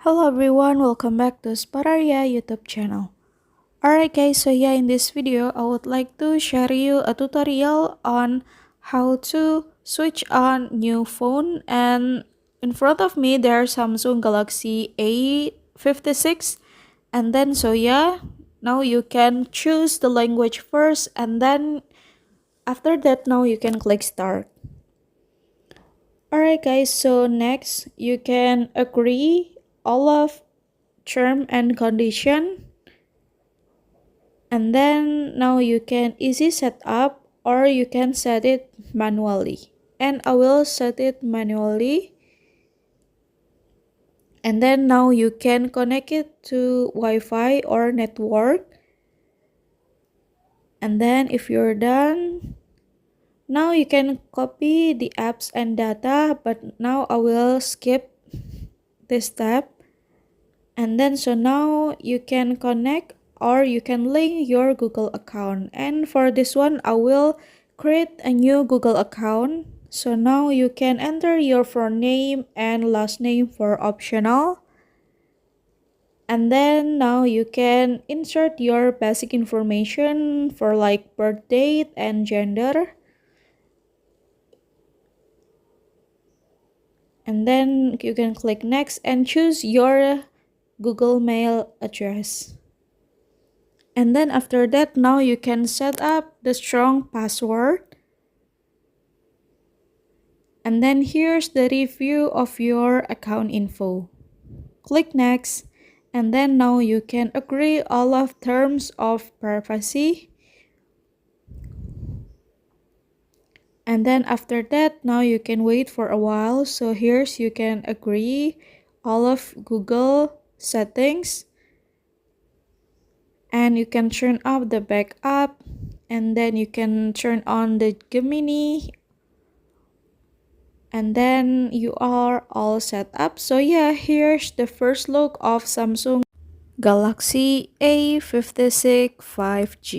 Hello everyone, welcome back to Spararia YouTube channel. Alright guys, so yeah, in this video I would like to share you a tutorial on how to switch on new phone, and in front of me there's Samsung Galaxy A56, and then so yeah, now you can choose the language first, and then after that now you can click start. Alright guys, so next you can agree all of term and condition, and then now you can easy set up or you can set it manually, and I will set it manually. And then now you can connect it to Wi-Fi or network, and then if you're done, now you can copy the apps and data, but now I will skip this step. And then so now you can connect or you can link your Google account, and for this one I will create a new Google account. So now you can enter your full name and last name for optional, and then now you can insert your basic information for like birth date and gender, and then you can click next and choose your Google Mail address. And then after that, now you can set up the strong password. And then here's the review of your account info. Click next. And then now you can agree all of terms of privacy. And then after that, now you can wait for a while. So here's you can agree all of Google settings. And you can turn off the backup, and then you can turn on the Gemini, and then you are all set up. So yeah, here's the first look of Samsung Galaxy A56 5G.